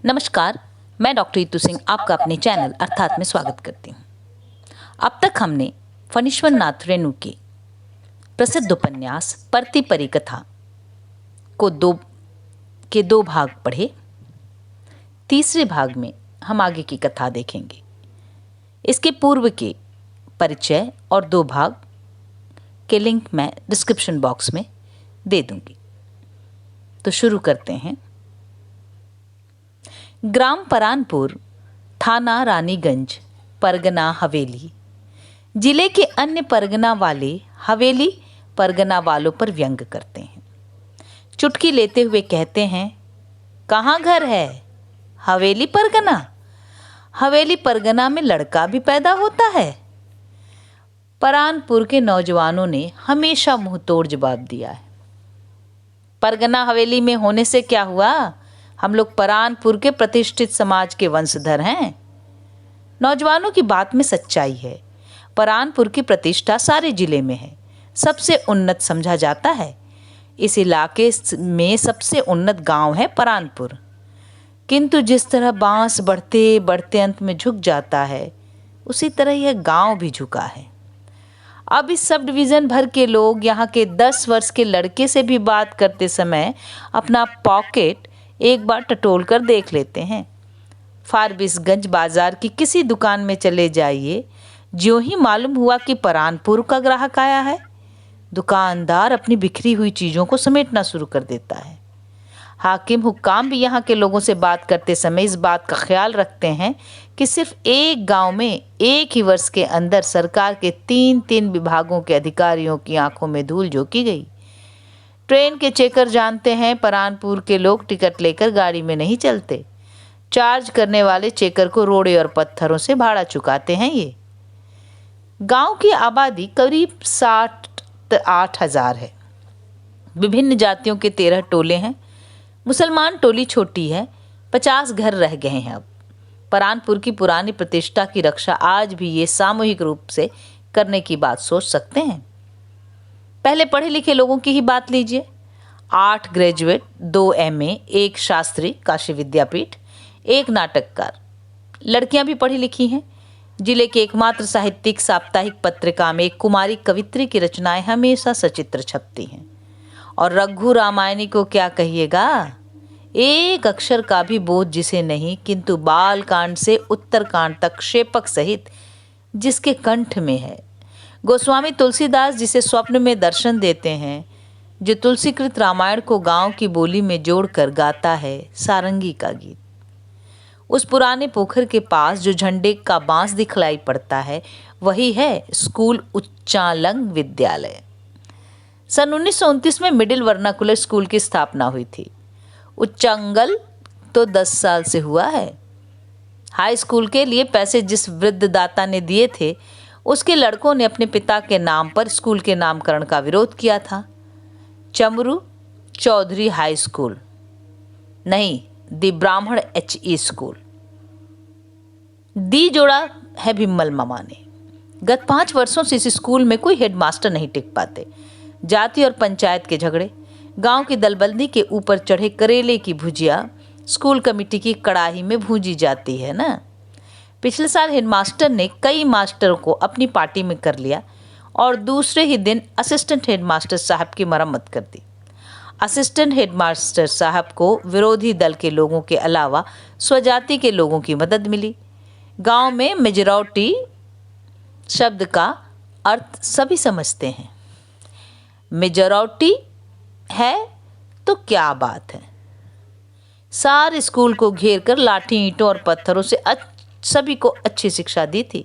नमस्कार। मैं डॉक्टर ईतू सिंह आपका अपने चैनल अर्थात में स्वागत करती हूँ। अब तक हमने फणीश्वर नाथ रेणु के प्रसिद्ध उपन्यास परती परिकथा को दो भाग पढ़े। तीसरे भाग में हम आगे की कथा देखेंगे। इसके पूर्व के परिचय और 2 भाग के लिंक मैं डिस्क्रिप्शन बॉक्स में दे दूंगी। तो शुरू करते हैं। ग्राम परानपुर, थाना रानीगंज, परगना हवेली। जिले के अन्य परगना वाले हवेली परगना वालों पर व्यंग करते हैं। चुटकी लेते हुए कहते हैं, कहाँ घर है? हवेली परगना। हवेली परगना में लड़का भी पैदा होता है? परानपुर के नौजवानों ने हमेशा मुंह तोड़ जवाब दिया है। परगना हवेली में होने से क्या हुआ? हम लोग परानपुर के प्रतिष्ठित समाज के वंशधर हैं। नौजवानों की बात में सच्चाई है। परानपुर की प्रतिष्ठा सारे जिले में है। सबसे उन्नत समझा जाता है। इस इलाके में सबसे उन्नत गांव है परानपुर। किंतु जिस तरह बांस बढ़ते बढ़ते अंत में झुक जाता है, उसी तरह यह गांव भी झुका है। अब इस सब डिवीज़न भर के लोग यहाँ के 10 वर्ष के लड़के से भी बात करते समय अपना पॉकेट एक बार टटोल कर देख लेते हैं। फारबिसगंज बाजार की किसी दुकान में चले जाइए, ज्यों ही मालूम हुआ कि परानपुर का ग्राहक आया है, दुकानदार अपनी बिखरी हुई चीज़ों को समेटना शुरू कर देता है। हाकिम हुक्काम भी यहाँ के लोगों से बात करते समय इस बात का ख्याल रखते हैं कि सिर्फ एक गांव में एक ही वर्ष के अंदर सरकार के 3 विभागों के अधिकारियों की आंखों में धूल झोंकी गई। ट्रेन के चेकर जानते हैं, परानपुर के लोग टिकट लेकर गाड़ी में नहीं चलते। चार्ज करने वाले चेकर को रोड़े और पत्थरों से भाड़ा चुकाते हैं। ये गांव की आबादी करीब 7-8 हजार है। विभिन्न जातियों के 13 टोले हैं। मुसलमान टोली छोटी है, 50 घर रह गए हैं। अब परानपुर की पुरानी प्रतिष्ठा की रक्षा आज भी ये सामूहिक रूप से करने की बात सोच सकते हैं। पहले पढ़े लिखे लोगों की ही बात लीजिए। 8 ग्रेजुएट, 2 MA, 1 शास्त्री काशी विद्यापीठ, 1 नाटककार। लड़कियां भी पढ़ी लिखी हैं। जिले के एकमात्र साहित्यिक साप्ताहिक पत्रिका में एक कुमारी कवित्री की रचनाएं हमेशा सचित्र छपती हैं। और रघु रामायणी को क्या कहिएगा? एक अक्षर का भी बोध जिसे नहीं, किंतु बाल कांड से उत्तर कांड तक शेपक सहित जिसके कंठ में है। गोस्वामी तुलसीदास जिसे स्वप्न में दर्शन देते हैं, जो तुलसीकृत रामायण को गांव की बोली में जोड़कर गाता है सारंगी का गीत। उस पुराने पोखर के पास जो झंडे का बांस दिखलाई पड़ता है, वही है स्कूल उच्चालंग विद्यालय। सन 1929 में मिडिल वर्नाकुलर स्कूल की स्थापना हुई थी। उच्चांगल तो 10 साल से हुआ है। हाई स्कूल के लिए पैसे जिस वृद्ध दाता ने दिए थे, उसके लड़कों ने अपने पिता के नाम पर स्कूल के नामकरण का विरोध किया था। चमरू चौधरी हाई स्कूल नहीं, दी ब्राह्मण HE स्कूल। दी जोड़ा है भिम्मल मामा ने। गत 5 वर्षों से इस स्कूल में कोई हेडमास्टर नहीं टिक पाते। जाति और पंचायत के झगड़े, गांव की दलबंदी के ऊपर चढ़े करेले की भुजिया स्कूल कमेटी की कड़ाही में भूंजी जाती है ना। पिछले साल हेडमास्टर ने कई मास्टरों को अपनी पार्टी में कर लिया और दूसरे ही दिन असिस्टेंट हेडमास्टर साहब की मरम्मत कर दी। असिस्टेंट हेडमास्टर साहब को विरोधी दल के लोगों के अलावा स्वजाति के लोगों की मदद मिली। गांव में मेजॉरिटी शब्द का अर्थ सभी समझते हैं। मेजॉरिटी है तो क्या बात है। सारे स्कूल को घेर कर लाठी, ईंटों और पत्थरों से सभी को अच्छी शिक्षा दी थी।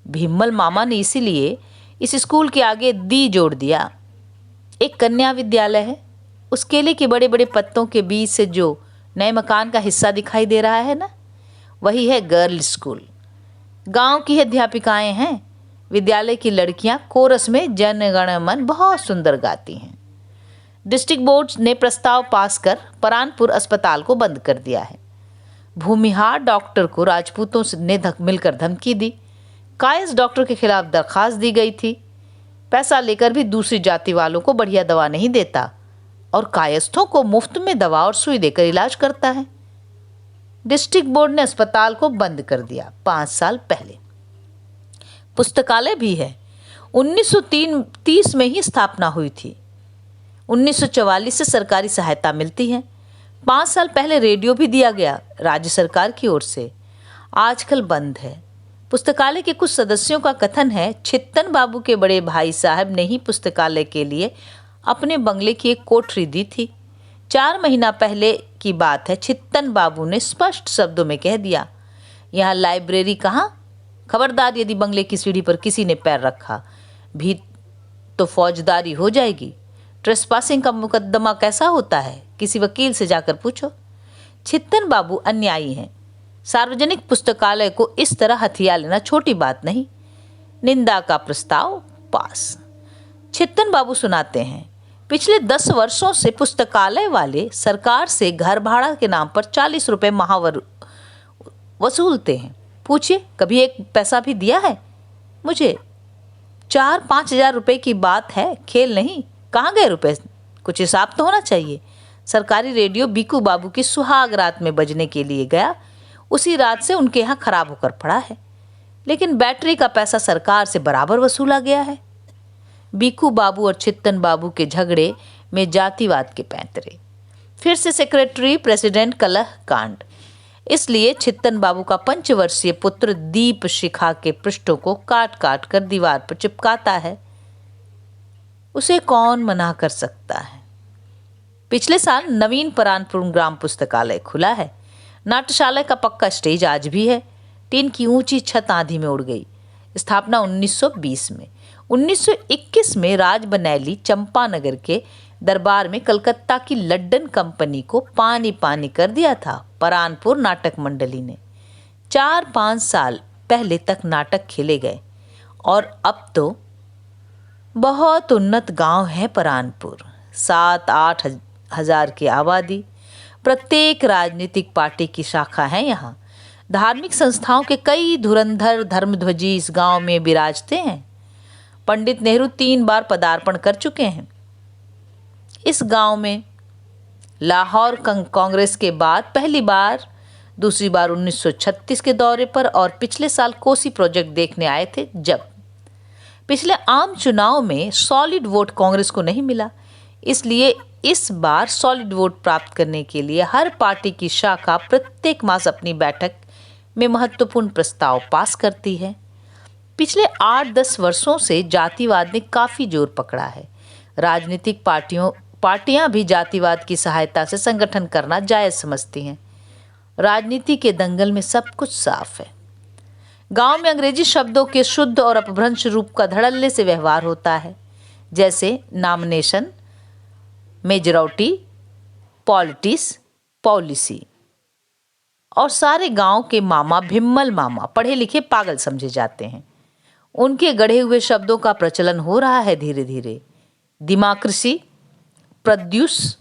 भिम्मल मामा ने इसीलिए इस स्कूल के आगे दी जोड़ दिया। एक कन्या विद्यालय है। उस केले के बड़े बड़े पत्तों के बीच से जो नए मकान का हिस्सा दिखाई दे रहा है ना, वही है गर्ल स्कूल। गांव की अध्यापिकाएं हैं। विद्यालय की लड़कियां कोरस में जन गण मन बहुत सुंदर गाती हैं। डिस्ट्रिक्ट बोर्ड ने प्रस्ताव पास कर परानपुर अस्पताल को बंद कर दिया है। भूमिहार डॉक्टर को राजपूतों ने मिलकर धमकी दी। कायस्थ डॉक्टर के खिलाफ दरखास्त दी गई थी। पैसा लेकर भी दूसरी जाति वालों को बढ़िया दवा नहीं देता और कायस्थों को मुफ्त में दवा और सुई देकर इलाज करता है। डिस्ट्रिक्ट बोर्ड ने अस्पताल को बंद कर दिया 5 साल पहले। पुस्तकालय भी है, 1930 में ही स्थापना हुई थी। 1944 से सरकारी सहायता मिलती है। 5 साल पहले रेडियो भी दिया गया राज्य सरकार की ओर से, आजकल बंद है। पुस्तकालय के कुछ सदस्यों का कथन है छित्तन बाबू के बड़े भाई साहब ने ही पुस्तकालय के लिए अपने बंगले की एक कोठरी दी थी। 4 महीना पहले की बात है, छित्तन बाबू ने स्पष्ट शब्दों में कह दिया, यहाँ लाइब्रेरी कहाँ, खबरदार यदि बंगले की सीढ़ी पर किसी ने पैर रखा भी तो फौजदारी हो जाएगी। ट्रेसपासिंग का मुकदमा कैसा होता है, किसी वकील से जाकर पूछो। छित्तन बाबू अन्यायी हैं। सार्वजनिक पुस्तकालय को इस तरह हथिया लेना छोटी बात नहीं। निंदा का प्रस्ताव पास। छित्तन बाबू सुनाते हैं, पिछले 10 वर्षों से पुस्तकालय वाले सरकार से घर भाड़ा के नाम पर 40 रुपए महावर वसूलते हैं। पूछिए कभी एक पैसा भी दिया है? मुझे 4-5 हजार रुपए की बात है, खेल नहीं। कहाँ गए रुपए? कुछ हिसाब तो होना चाहिए। सरकारी रेडियो बीकू बाबू की सुहाग रात में बजने के लिए गया, उसी रात से उनके यहाँ खराब होकर पड़ा है, लेकिन बैटरी का पैसा सरकार से बराबर वसूला गया है। बीकू बाबू और छित्तन बाबू के झगड़े में जातिवाद के पैंतरे। फिर से सेक्रेटरी प्रेसिडेंट कलह कांड। इसलिए छित्तन बाबू का 5 वर्षीय पुत्र दीप शिखा के पृष्ठों को काट काट कर दीवार पर चिपकाता है। उसे कौन मना कर सकता है। पिछले साल नवीन परानपुर ग्राम पुस्तकालय खुला है। नाट्यशाला का पक्का स्टेज आज भी है। टीन की ऊंची छत आंधी में उड़ गई। स्थापना 1920 में। 1921 में राजबनैली चंपानगर के दरबार में कलकत्ता की लड्डन कंपनी को पानी पानी कर दिया था परानपुर नाटक मंडली ने। 4-5 साल पहले तक नाटक खेले गए और अब तो बहुत उन्नत गांव है परानपुर। 7-8 हजार की आबादी। प्रत्येक राजनीतिक पार्टी की शाखा है यहाँ। धार्मिक संस्थाओं के कई धुरंधर धर्मध्वजी इस गांव में विराजते हैं। पंडित नेहरू 3 बार पदार्पण कर चुके हैं। इस गांव में लाहौर कांग्रेस के बाद पहली बार, दूसरी बार 1936 के दौरे पर और पिछले साल कोसी प्रोजेक्ट देखने आए थे। जब पिछले आम चुनाव में सॉलिड वोट कांग्रेस को नहीं मिला, इसलिए इस बार सॉलिड वोट प्राप्त करने के लिए हर पार्टी की शाखा प्रत्येक मास अपनी बैठक में महत्वपूर्ण प्रस्ताव पास करती है। पिछले 8-10 वर्षों से जातिवाद ने काफी जोर पकड़ा है। राजनीतिक पार्टियां भी जातिवाद की सहायता से संगठन करना जायज समझती हैं। राजनीति के दंगल में सब कुछ साफ है। गांव में अंग्रेजी शब्दों के शुद्ध और अपभ्रंश रूप का धड़ल्ले से व्यवहार होता है, जैसे नॉमिनेशन, मेजॉरिटी, पॉलिटिक्स, पॉलिसी। और सारे गांव के मामा भिम्मल मामा पढ़े लिखे पागल समझे जाते हैं। उनके गढ़े हुए शब्दों का प्रचलन हो रहा है धीरे धीरे। डेमोक्रेसी, प्रोड्यूस,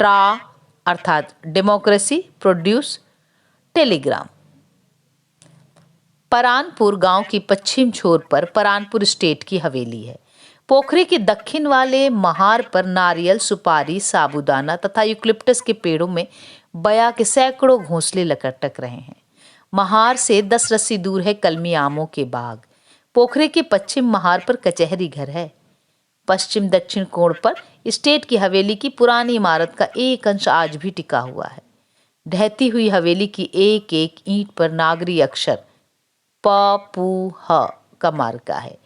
ट्रा अर्थात डेमोक्रेसी, प्रोड्यूस, टेलीग्राम। परानपुर गांव की पश्चिम छोर पर परानपुर स्टेट की हवेली है। पोखरे के दक्षिण वाले महार पर नारियल, सुपारी, साबूदाना तथा यूकलिप्टस के पेड़ों में बया के सैकड़ों घोंसले लटक रहे हैं। महार से 10 रस्सी दूर है कलमी आमों के बाग। पोखरे के पश्चिम महार पर कचहरी घर है। पश्चिम दक्षिण कोण पर स्टेट की हवेली की पुरानी इमारत का एक अंश आज भी टिका हुआ है। ढहती हुई हवेली की एक एक ईंट पर नागरी अक्षर प पू ह का मार्का है।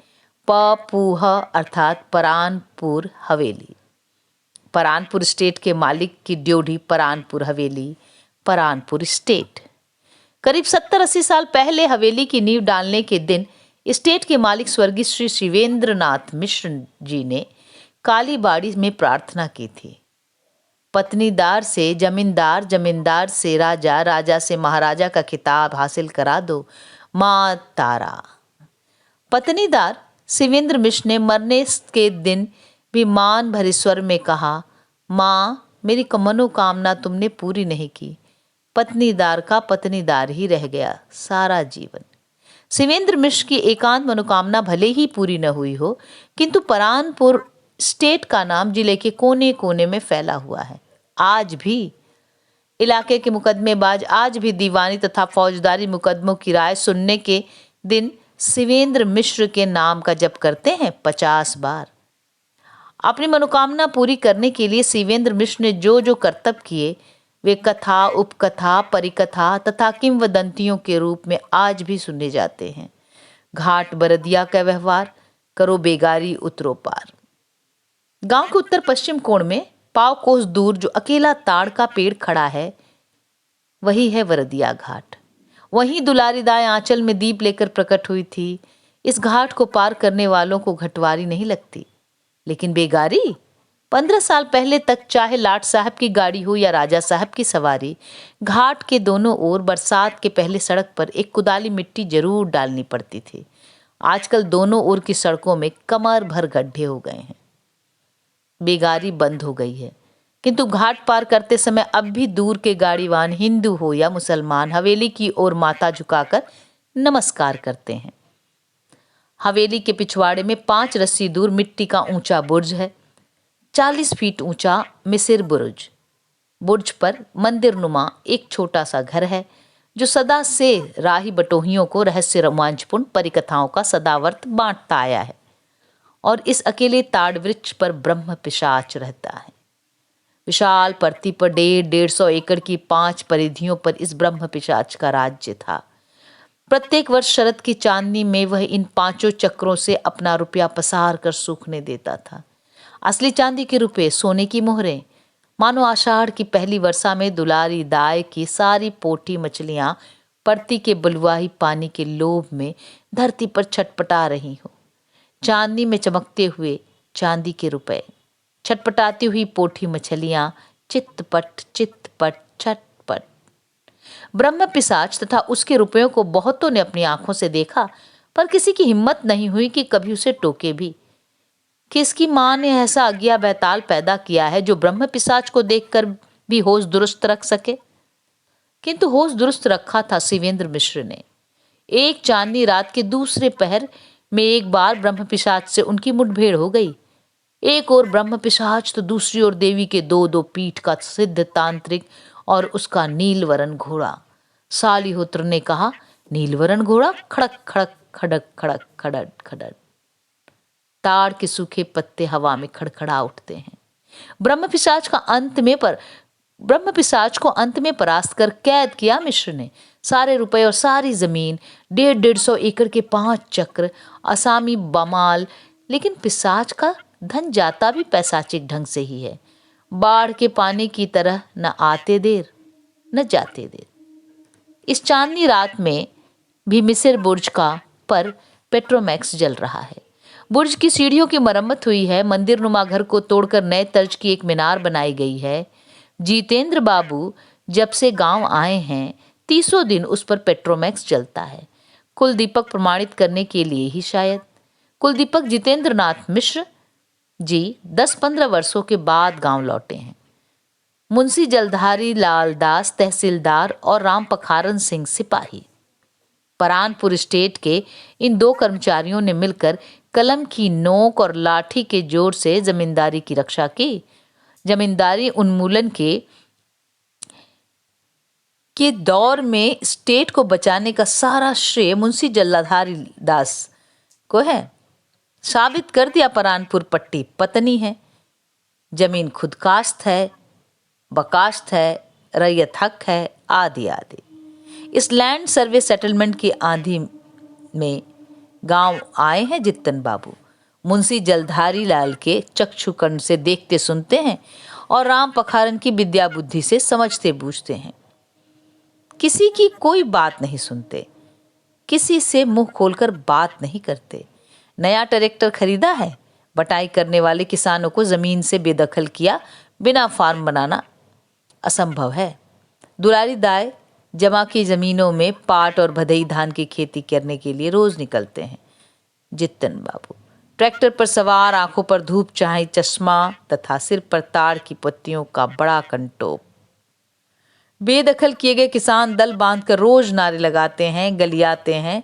प पू ह अर्थात परानपुर हवेली। परानपुर स्टेट के मालिक की ड्योढ़ी परानपुर हवेली, परानपुर स्टेट। करीब 70-80 साल पहले हवेली की नींव डालने के दिन स्टेट के मालिक स्वर्गीय श्री शिवेंद्रनाथ मिश्र जी ने कालीबाड़ी में प्रार्थना की थी। पत्नीदार से जमींदार, जमींदार से राजा, राजा से महाराजा का खिताब हासिल करा दो माँ तारा। पत्नीदार शिवेंद्र मिश्र ने मरने के दिन भी मान भरे स्वर में कहा, माँ मेरी मनोकामना तुमने पूरी नहीं की। पत्नीदार का पत्नीदार ही रह गया सारा जीवन। शिवेंद्र मिश्र की एकांत मनोकामना भले ही पूरी न हुई हो, किंतु परानपुर स्टेट का नाम जिले के कोने कोने में फैला हुआ है। आज भी इलाके के मुकदमेबाज आज भी दीवानी तथा फौजदारी मुकदमों की राय सुनने के दिन शिवेंद्र मिश्र के नाम का जप करते हैं 50 बार। अपनी मनोकामना पूरी करने के लिए शिवेंद्र मिश्र ने जो जो करतब किए वे कथा, उपकथा, परिकथा तथा किंवदंतियों के रूप में आज भी सुने जाते हैं। घाट बरदिया का व्यवहार, करो बेगारी उतरो पार। गांव के उत्तर पश्चिम कोण में पाव कोस दूर जो अकेला ताड़ का पेड़ खड़ा है वही है वरदिया घाट। वहीं दुलारी दाई आंचल में दीप लेकर प्रकट हुई थी। इस घाट को पार करने वालों को घटवारी नहीं लगती, लेकिन बेगारी 15 साल पहले तक चाहे लाट साहब की गाड़ी हो या राजा साहब की सवारी, घाट के दोनों ओर बरसात के पहले सड़क पर एक कुदाली मिट्टी जरूर डालनी पड़ती थी। आजकल दोनों ओर की सड़कों में कमर भर गड्ढे हो गए हैं। बेगारी बंद हो गई है, किंतु घाट पार करते समय अब भी दूर के गाड़ीवान हिंदू हो या मुसलमान हवेली की ओर माथा झुकाकर नमस्कार करते हैं। हवेली के पिछवाड़े में 5 रस्सी दूर मिट्टी का ऊंचा बुर्ज है, 40 फीट ऊंचा मिसिर बुर्ज। बुर्ज पर मंदिर नुमा एक छोटा सा घर है जो सदा से राही बटोहियों को रहस्य रोमांचपूर्ण परिकथाओं का सदावर्त बांटता आया है। और इस अकेले ताड़ वृक्ष पर ब्रह्म पिशाच रहता है। विशाल परती पर 150 एकड़ की 5 परिधियों पर इस ब्रह्म पिशाच का राज्य था। प्रत्येक वर्ष शरद की चांदनी में वह इन 5 चक्रों से अपना रुपया पसार कर सूखने देता था। असली चांदी के रुपए, सोने की मोहरें। मानो आषाढ़ की पहली वर्षा में दुलारी दाई की सारी पोठी मछलियां परती के बलुआही पानी के लोभ में धरती पर छटपटा रही हो। चांदनी में चमकते हुए चांदी के रुपए, छटपटाती हुई पोठी मछलियां, चितपट चितपट छटपट। ब्रह्म पिशाच तथा उसके रुपयों को बहुतों ने अपनी आंखों से देखा, पर किसी की हिम्मत नहीं हुई कि कभी उसे टोके भी। किसकी मां ने ऐसा अज्ञा बैताल पैदा किया है जो ब्रह्म पिशाच को देखकर भी होश दुरुस्त रख सके? किंतु होश दुरुस्त रखा था शिवेंद्र मिश्र ने। एक चांदनी रात के दूसरे पहर में एक बार ब्रह्म पिशाच से उनकी मुठभेड़ हो गई। एक ओर ब्रह्म पिशाच तो दूसरी ओर देवी के 2-2 पीठ का सिद्ध तांत्रिक और उसका नीलवरण घोड़ा। सालिहोत्र ने कहा, नीलवरण घोड़ा? खड़क खड़क खड़क खड़क खड़क खड़क। ताड़ के सूखे पत्ते हवा में खड़खड़ा उठते हैं। ब्रह्म पिशाच को अंत में परास्त कर कैद किया मिश्र ने। सारे रुपए और सारी जमीन, 150 एकड़ के 5 चक्र, असामी बमाल। लेकिन पिशाच का धन जाता भी पैसाचिक ढंग से ही है। बाढ़ के पानी की तरह न आते देर न जाते देर। इस चांदनी रात में भी मिसिर बुर्ज का पर पेट्रोमैक्स जल रहा है। बुर्ज की सीढ़ियों की मरम्मत हुई है। मंदिर नुमा घर को तोड़कर नए तर्ज की एक मीनार बनाई गई है। जितेंद्र बाबू जब से गांव आए हैं 30 दिन उस पर पेट्रोमैक्स जलता है। कुल दीपक प्रमाणित करने के लिए ही शायद। कुल दीपक जितेंद्र नाथ मिश्र जी 10-15 वर्षों के बाद गांव लौटे हैं। मुंशी जलधारी लाल दास तहसीलदार और राम पखारन सिंह सिपाही। परानपुर स्टेट के इन 2 कर्मचारियों ने मिलकर कलम की नोक और लाठी के जोर से जमींदारी की रक्षा की। जमींदारी उन्मूलन के दौर में स्टेट को बचाने का सारा श्रेय मुंशी जलधारी दास को है। साबित कर दिया परानपुर पट्टी पतनी है, जमीन खुदकाश्त है, बकाश्त है, रैयत हक है, आदि आदि। इस लैंड सर्वे सेटलमेंट की आंधी में गांव आए हैं जित्तन बाबू। मुंशी जलधारी लाल के चक्षुकर्ण से देखते सुनते हैं और राम पखारन की विद्या बुद्धि से समझते बूझते हैं। किसी की कोई बात नहीं सुनते, किसी से मुंह खोलकर बात नहीं करते। नया ट्रैक्टर खरीदा है, बटाई करने वाले किसानों को जमीन से बेदखल किया बिना फार्म बनाना असंभव है। दुलारी दाई जमा की जमीनों में पाट और भदई धान की खेती करने के लिए रोज निकलते हैं। जित्तन बाबू ट्रैक्टर पर सवार, आंखों पर धूप चाहे चश्मा तथा सिर पर ताड़ की पत्तियों का बड़ा कंटोप। बेदखल किए गए किसान दल बांधकर रोज नारे लगाते हैं, गलियाते हैं,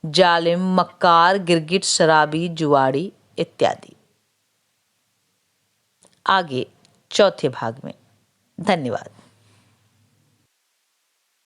जालिम, मक्कार, गिरगिट, शराबी, जुआड़ी इत्यादि। आगे चौथे भाग में। धन्यवाद।